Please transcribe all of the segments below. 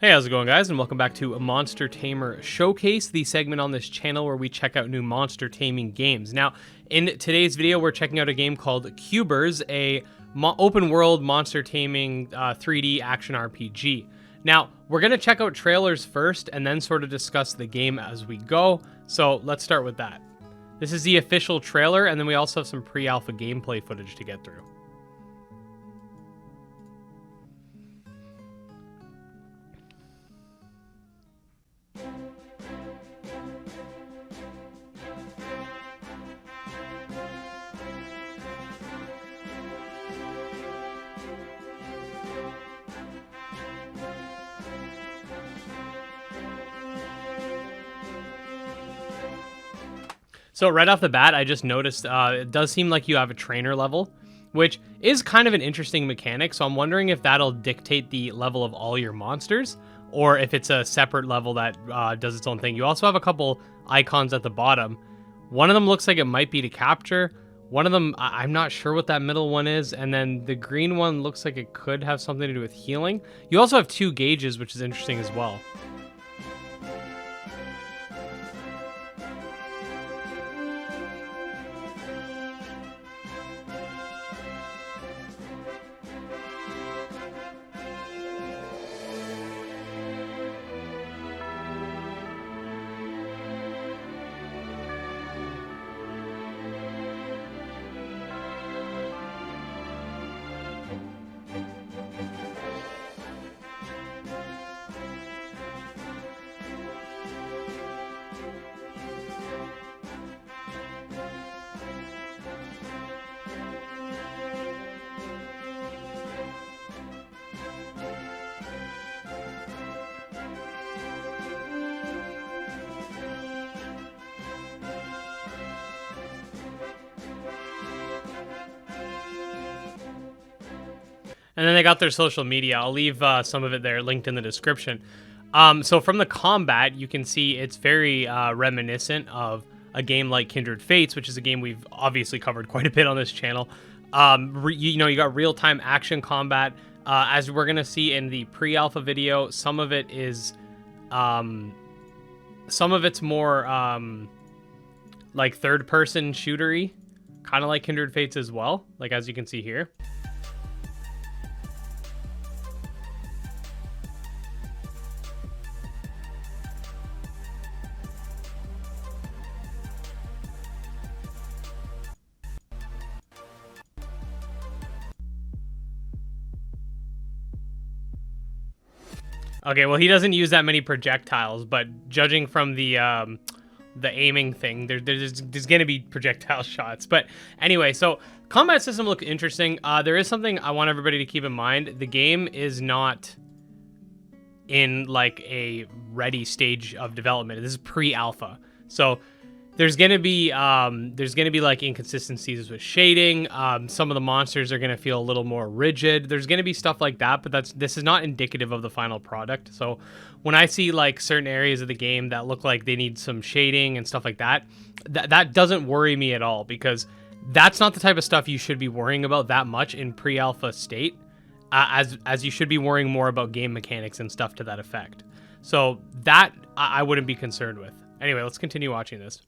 Hey, how's it going, guys, and welcome back to Monster Tamer Showcase, the segment on this channel where we check out new monster taming games. Now, in today's video, we're checking out a game called Kubberz, a open-world monster taming 3D action RPG. Now, we're going to check out trailers first and then sort of discuss the game as we go, so let's start with that. This is the official trailer, and then we also have some pre-alpha gameplay footage to get through. So right off the bat, I just noticed it does seem like you have a trainer level, which is kind of an interesting mechanic. So I'm wondering if that'll dictate the level of all your monsters, or if it's a separate level that does its own thing. You also have a couple icons at the bottom. One of them looks like it might be to capture. One of them, I'm not sure what that middle one is. And then the green one looks like it could have something to do with healing. You also have 2 gauges, which is interesting as well. And then they got their social media. I'll leave some of it there linked in the description. So from the combat, you can see it's very reminiscent of a game like Kindred Fates, which is a game we've obviously covered quite a bit on this channel. You got real-time action combat. As we're going to see in the pre-alpha video, some of it is... some of it's more like third-person shootery, kind of like Kindred Fates as well, like as you can see here. Okay, well, he doesn't use that many projectiles, but judging from the aiming thing, there's going to be projectile shots. But anyway, so combat system look interesting. There is something I want everybody to keep in mind. The game is not in like a ready stage of development. This is pre-alpha, so there's gonna be like inconsistencies with shading. Some of the monsters are gonna feel a little more rigid. There's gonna be stuff like that, but this is not indicative of the final product. So when I see like certain areas of the game that look like they need some shading and stuff like that, that doesn't worry me at all, because that's not the type of stuff you should be worrying about that much in pre-alpha state, as you should be worrying more about game mechanics and stuff to that effect. So that I wouldn't be concerned with. Anyway, let's continue watching this.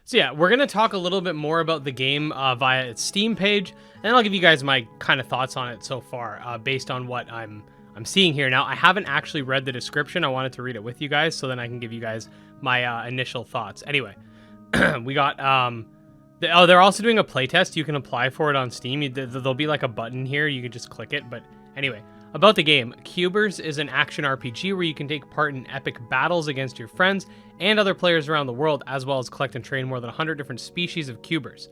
So yeah, we're going to talk a little bit more about the game via its Steam page, and I'll give you guys my kind of thoughts on it so far, based on what I'm seeing here. Now, I haven't actually read the description. I wanted to read it with you guys, so then I can give you guys my initial thoughts. Anyway, we got... they're also doing a playtest. You can apply for it on Steam. There'll be like a button here. You can just click it, but anyway... About the game, Kubberz is an action RPG where you can take part in epic battles against your friends and other players around the world, as well as collect and train more than 100 different species of Kubberz.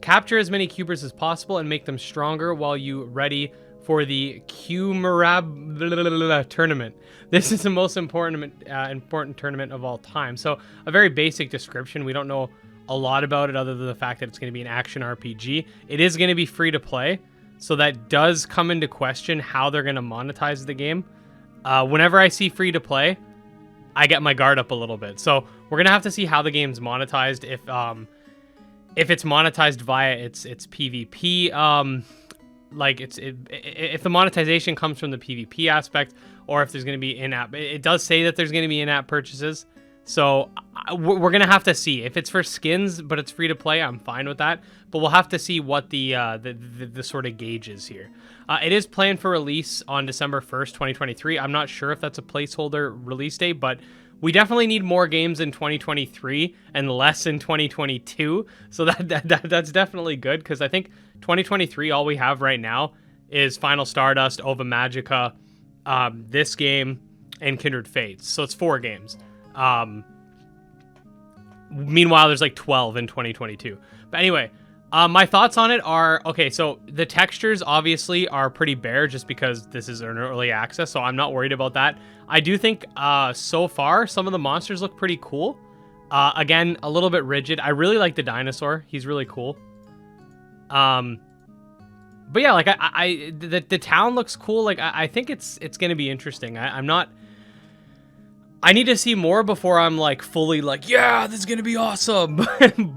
Capture as many Kubberz as possible and make them stronger while you ready for the Kubberz tournament. This is the most important tournament of all time. So a very basic description. We don't know a lot about it other than the fact that it's going to be an action RPG. It is going to be free to play, so that does come into question how they're going to monetize the game. Whenever I see free to play, I get my guard up a little bit. So we're going to have to see how the game's monetized. If it's monetized via its PvP, if the monetization comes from the PvP aspect, or if there's going to be in-app. It does say that there's going to be in-app purchases. So we're going to have to see. If it's for skins, but it's free to play, I'm fine with that. But we'll have to see what the sort of gauge is here. It is planned for release on December 1st, 2023. I'm not sure if that's a placeholder release date, but we definitely need more games in 2023 and less in 2022. So that's definitely good, because I think 2023, all we have right now is Final Stardust, Ova Magica, this game, and Kindred Fates. So it's 4 games. Meanwhile, there's like 12 in 2022. But anyway, my thoughts on it are, okay, so the textures obviously are pretty bare just because this is an early access, so I'm not worried about that. I do think so far some of the monsters look pretty cool. Again, a little bit rigid. I really like the dinosaur. He's really cool. But yeah, like the town looks cool. Like I think it's gonna be interesting. I need to see more before I'm like fully like, yeah, this is gonna be awesome.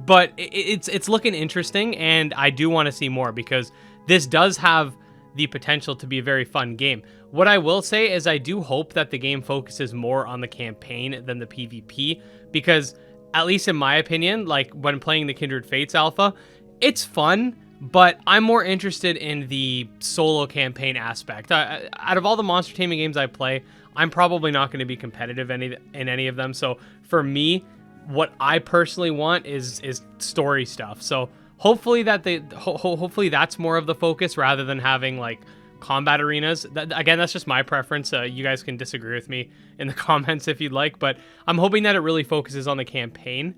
But it's looking interesting, and I do want to see more because this does have the potential to be a very fun game. What I will say is I do hope that the game focuses more on the campaign than the PvP, because at least in my opinion, like when playing the Kindred Fates alpha, it's fun, but I'm more interested in the solo campaign aspect. Out of all the monster taming games I play, I'm probably not going to be competitive in any of them. So for me, what I personally want is story stuff. So hopefully hopefully that's more of the focus rather than having like combat arenas. Again, that's just my preference. You guys can disagree with me in the comments if you'd like, but I'm hoping that it really focuses on the campaign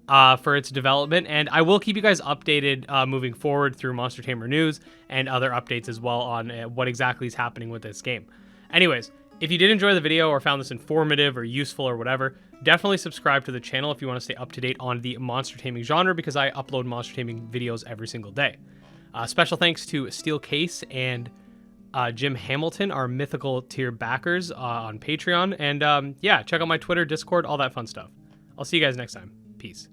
for its development, and I will keep you guys updated moving forward through Monster Tamer news and other updates as well on what exactly is happening with this game. Anyways, if you did enjoy the video or found this informative or useful or whatever, definitely subscribe to the channel if you want to stay up to date on the monster taming genre, because I upload monster taming videos every single day. Special thanks to StealCase and Jim Hamilton, our mythical tier backers on Patreon. And yeah, check out my Twitter, Discord, all that fun stuff. I'll see you guys next time. Peace.